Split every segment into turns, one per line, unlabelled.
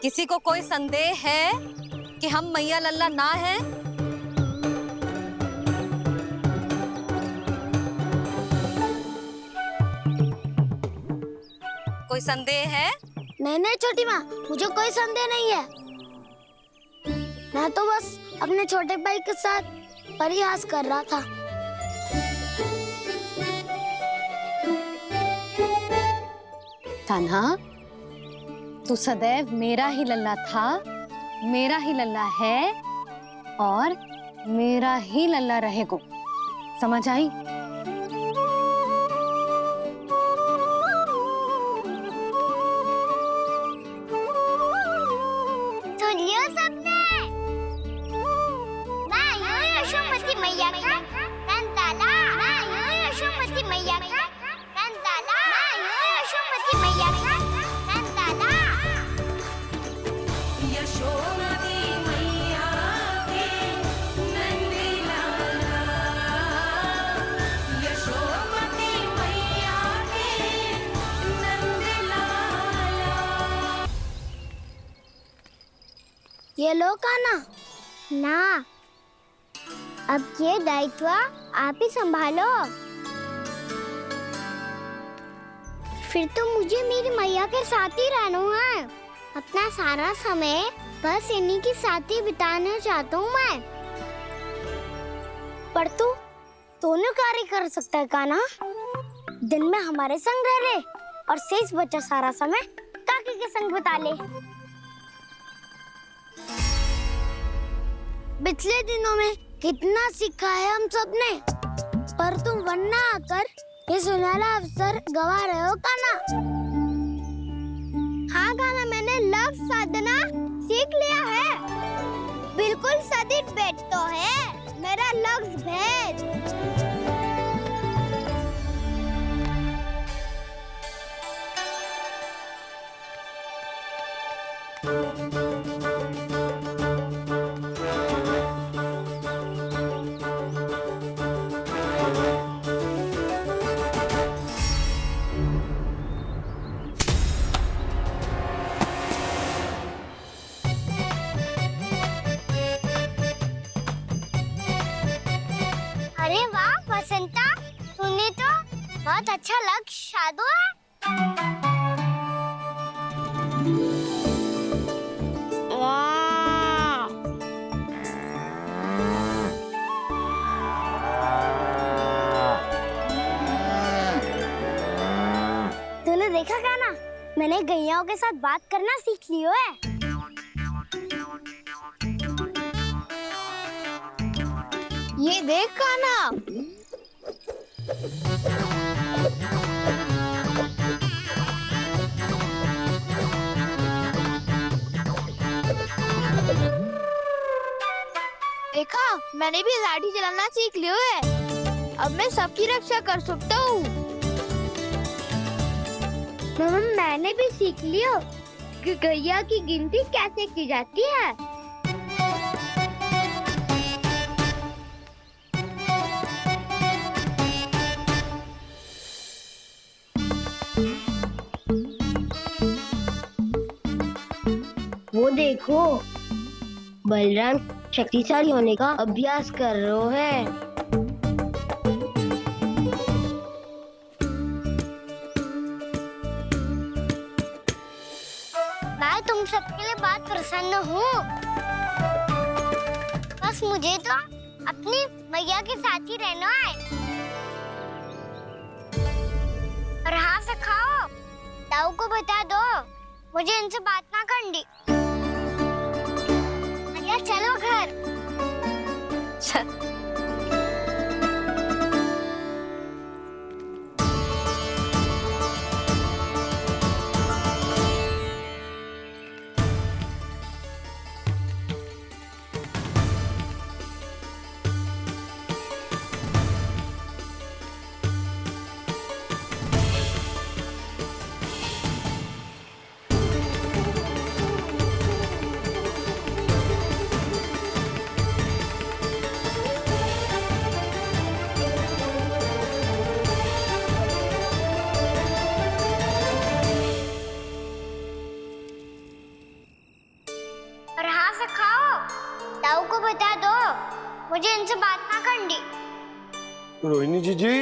किसी को कोई संदेह है कि हम मैया लल्ला ना हैं? कोई संदेह है?
नहीं नहीं छोटी माँ, मुझे कोई संदेह नहीं है। मैं तो बस अपने छोटे भाई के साथ परिहास कर रहा था।
कान्हा, तू सदैव मेरा ही लल्ला था, मेरा ही लल्ला है और मेरा ही लल्ला रहेगा। समझ आई?
सुनियो सबने, मैं हूँ यशोमती मैया का कंताला। मैं हूँ यशोमती मैया का कंताला। मैं हूँ यशोमती मैया का कंताला।
यशोमती मैया के नंदी लाला, यशोमती मैया के नंदी लाला।
ये लो कान्हा। ना, अब ये दायित्व आप ही संभालो। फिर तो मुझे मेरी मैया के साथ ही रहना है। अपना सारा समय बस इन्हीं के साथ ही बिताना चाहता हूँ मैं। पर तू दोनों कार्य कर सकता है कान्हा। दिन में हमारे संग रह ले और शेष बचा सारा समय काकी के संग बिता ले। पिछले दिनों में कितना सीखा है हम सब ने, पर तुम वरना आकर ये सुनहरा अवसर गवा रहे हो कान्हा। हाँ कान्हा, मैंने लफ्ज़ साधना सीख लिया है। बिल्कुल सदित भेद तो है मेरा लफ्ज़ भेद। अरे वाह वसंता, तूने तो बहुत अच्छा लक्ष्य साधा है। वाह! तूने देखा कान्हा, मैंने गैयाओं के साथ बात करना सीख लियो है।
ये देख कान्हा, देखा मैंने भी लाठी चलाना सीख लियो है। अब मैं सबकी रक्षा कर सकता हूँ।
मैंने भी सीख लियो कि गैया की गिनती कैसे की जाती है।
वो देखो, बलराम शक्तिशाली होने का अभ्यास कर रहे हैं।
मैं तुम सबके लिए बहुत प्रसन्न हूँ। बस मुझे तो अपनी मैया के साथ ही रहना है। और हाँ से खाओ, ताऊ को बता दो मुझे इनसे बात ना करनी। मैया चलो घर। मुझे इनसे बात ना करनी।
रोहिणी जीजी,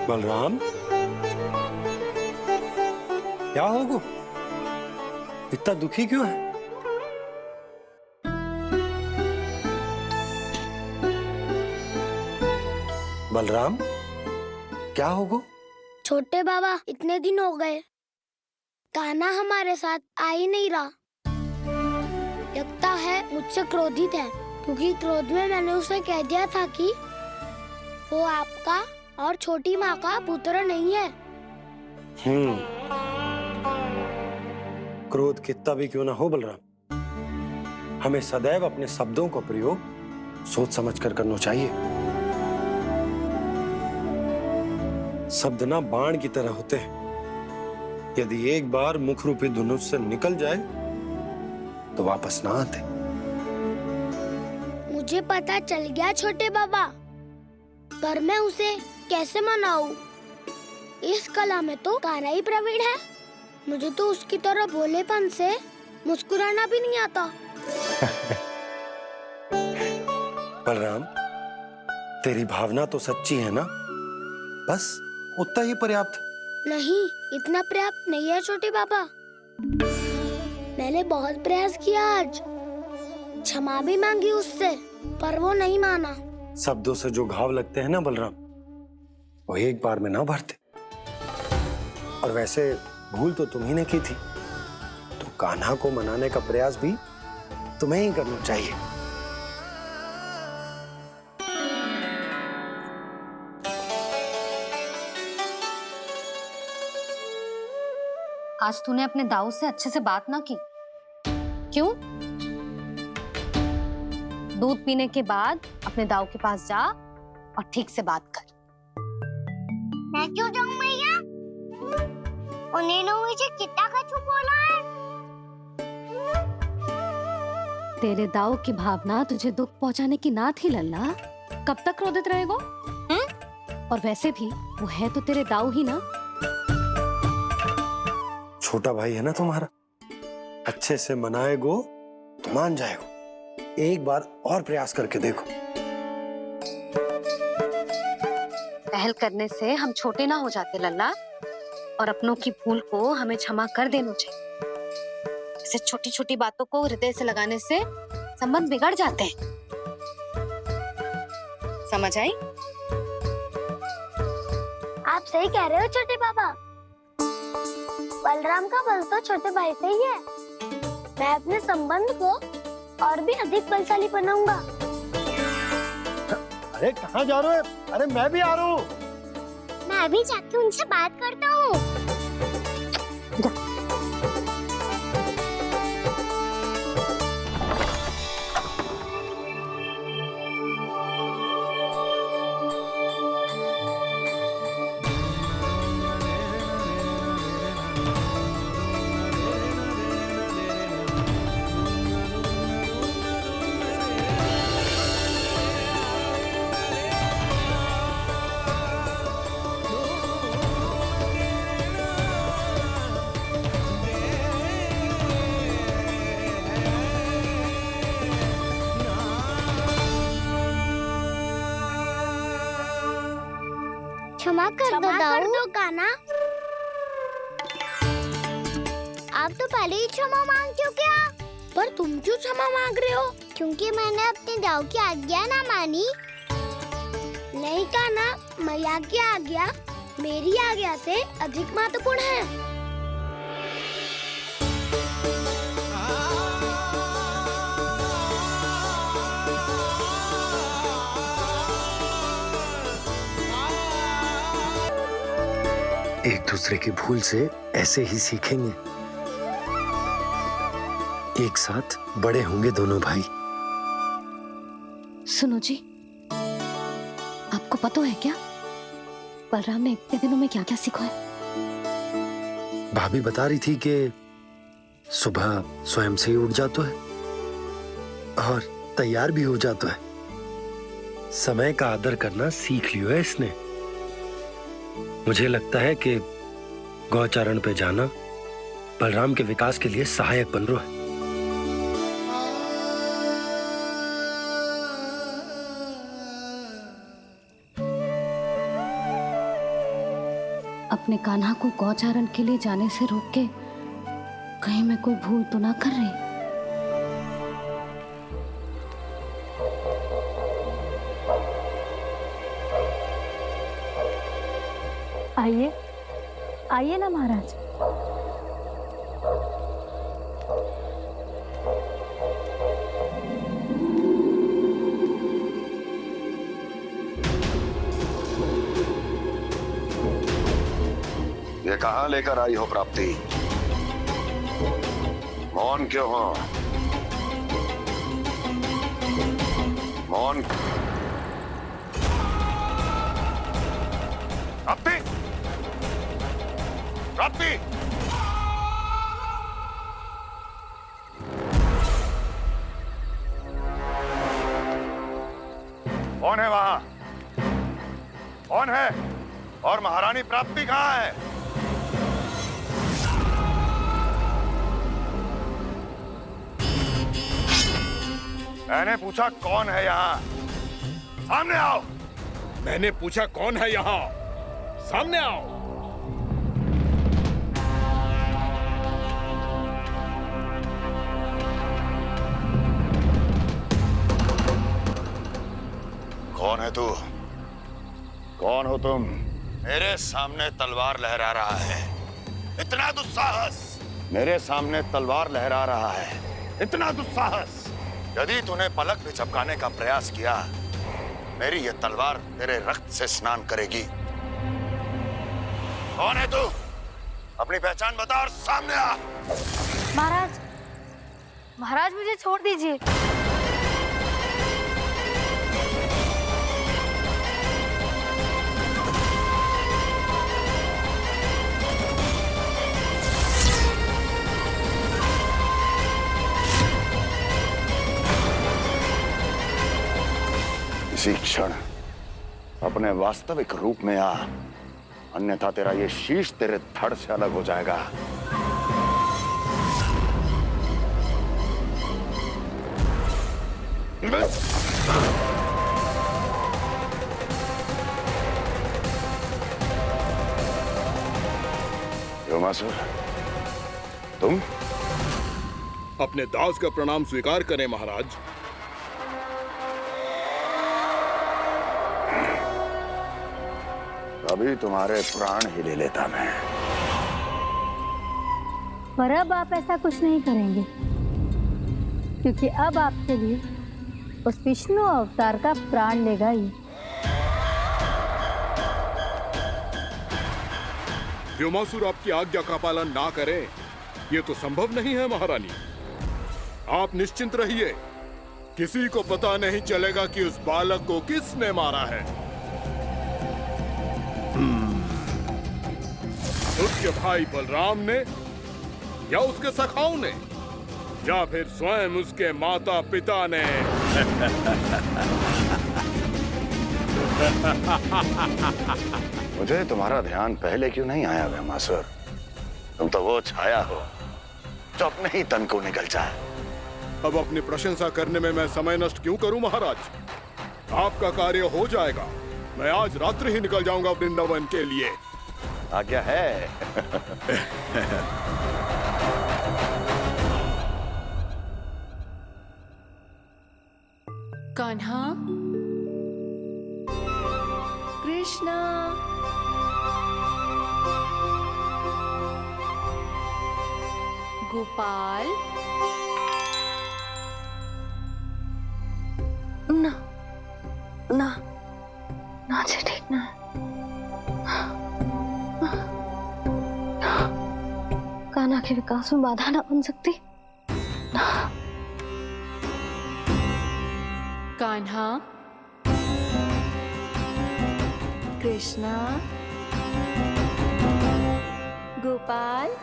बलराम, क्या होगा? इतना दुखी क्यों है? बलराम, क्या होगा?
छोटे बाबा, इतने दिन हो गए कान्हा हमारे साथ आ ही नहीं रहा। लगता है मुझसे क्रोधित है, क्योंकि क्रोध में मैंने उसे कह दिया था कि वो आपका और छोटी माँ का पुत्र नहीं है।
क्रोध कितना भी क्यों ना हो बलराम, हमें सदैव अपने शब्दों का प्रयोग सोच समझ कर करना चाहिए। शब्द ना बाण की तरह होते हैं, यदि एक बार मुख रूपी धनुष से निकल जाए तो वापस ना आते।
मुझे पता चल गया छोटे बाबा, पर मैं उसे कैसे मनाऊं? इस कला में तो कान्हा ही प्रवीण है। मुझे तो उसकी तरह भोलेपन से मुस्कुराना भी नहीं आता।
बलराम, तेरी भावना तो सच्ची है ना, बस उतना ही पर्याप्त।
नहीं, इतना पर्याप्त नहीं है छोटे बाबा। मैंने बहुत प्रयास किया आज, क्षमा भी मांगी उससे, पर वो नहीं माना।
शब्दों से जो घाव लगते हैं ना बलराम, वो एक बार में ना भरते। और वैसे भूल तो तुम्ही ने की थी, तो कान्हा को मनाने का प्रयास भी तुम्हें ही करना चाहिए।
आज तूने अपने दाऊ से अच्छे से बात ना की, क्यों? दूध पीने के बाद अपने दाऊ के पास जा और ठीक से बात कर।
मैं क्यों जाऊं मैया? उन्हें मुझे कितना कछु बोला है।
तेरे दाऊ की भावना तुझे दुख पहुंचाने की ना थी लल्ला। कब तक क्रोधित रहेगो? और वैसे भी वो है तो तेरे दाऊ ही ना।
छोटा भाई है ना तुम्हारा, अच्छे से मनाएगो तो मान जाएगो। एक बार और प्रयास करके देखो।
पहल करने से हम छोटे ना हो जाते लल्ला, और अपनों की भूल को हमें क्षमा कर देना चाहिए। ऐसे छोटी छोटी बातों को हृदय से लगाने से संबंध बिगड़ जाते हैं। समझ आई?
आप सही कह रहे हो छोटे बाबा। बलराम का बल तो छोटे भाई से ही है। मैं अपने संबंध को और भी अधिक बलशाली बनाऊंगा।
अरे कहाँ जा रहे हो? अरे मैं भी आ रहा हूँ।
मैं अभी जाके उनसे बात करता हूँ। क्षमा कर दो कान्हा। आप तो पहले ही क्षमा मांगते हो क्या?
पर तुम क्यों क्षमा मांग रहे हो?
क्योंकि मैंने अपने दाऊ की आज्ञा ना मानी।
नहीं कान्हा, मैया की आज्ञा मेरी आज्ञा से अधिक महत्वपूर्ण है।
एक दूसरे की भूल से ऐसे ही सीखेंगे। एक साथ बड़े होंगे दोनों भाई।
सुनो जी, आपको पता है क्या बलराम ने इतने दिनों में क्या क्या सीखा है?
भाभी बता रही थी कि सुबह स्वयं से ही उठ जाता है और तैयार भी हो जाता है। समय का आदर करना सीख लियो है इसने। मुझे लगता है कि गौचारण पे जाना बलराम के विकास के लिए सहायक बन रहा है।
अपने कान्हा को गौचारण के लिए जाने से रोक के कहीं मैं कोई भूल तो ना कर रही।
आइए आइए ना महाराज।
ये कहाँ लेकर आई हो प्राप्ति? मौन क्यों हो? मौन। प्राप्ति, प्राप्ति, कौन है वहां? कौन है? और महारानी प्राप्ति कहाँ है? मैंने पूछा कौन है यहाँ? सामने आओ।
मैंने पूछा कौन है यहाँ? सामने आओ।
कौन है तू? कौन हो तुम? मेरे सामने तलवार लहरा रहा है। इतना दुस्साहस! मेरे सामने तलवार लहरा रहा है। इतना दुस्साहस! यदि तूने पलक भी झपकाने का प्रयास किया, मेरी ये तलवार तेरे रक्त से स्नान करेगी। कौन है तू? अपनी पहचान बता और सामने आ।
महाराज, महाराज मुझे छोड़ दीजिए।
इसी क्षण अपने वास्तविक रूप में आ, अन्यथा तेरा ये शीश तेरे धड़ से अलग हो जाएगा। व्योमासुर, तुम?
अपने दास का प्रणाम स्वीकार करें महाराज।
अभी तुम्हारे प्राण ही ले लेता मैं।
पर अब आप ऐसा कुछ नहीं करेंगे, क्योंकि अब आपके लिए उस विष्णु अवतार का प्राण लेगा ही।
व्योमासुर आपकी आज्ञा का पालन ना करे, ये तो संभव नहीं है महारानी। आप निश्चिंत रहिए, किसी को पता नहीं चलेगा कि उस बालक को किसने मारा है। उसके भाई बलराम ने, या उसके सखाओं ने, या फिर स्वयं उसके माता पिता ने।
मुझे तुम्हारा ध्यान पहले क्यों नहीं आया व्योमासुर? तुम तो वो छाया हो जो अपने ही तन को निगल जाए।
अब अपनी प्रशंसा करने में मैं समय नष्ट क्यों करूं महाराज? आपका कार्य हो जाएगा। मैं आज रात्रि ही निकल जाऊंगा वृंदावन के लिए।
आज्ञा है।
कान्हा, कृष्णा, गोपाल।
ना ना ना जी, ठीक ना। कान्हा के विकास में बाधा ना बन सकती।
कान्हा, कृष्णा, गोपाल।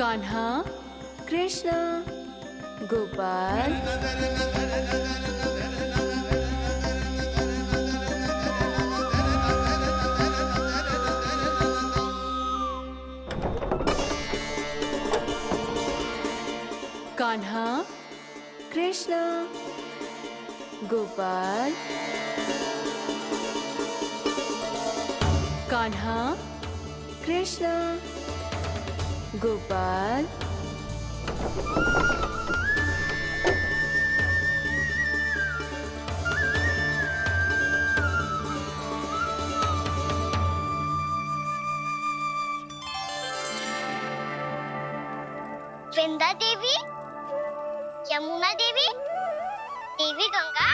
कान्हा, कृष्ण, गोपाल, कान्हा, कृष्ण, गोपाल, कान्हा, कृष्ण, गोपाल,
वृंदा देवी, यमुना देवी, देवी गंगा,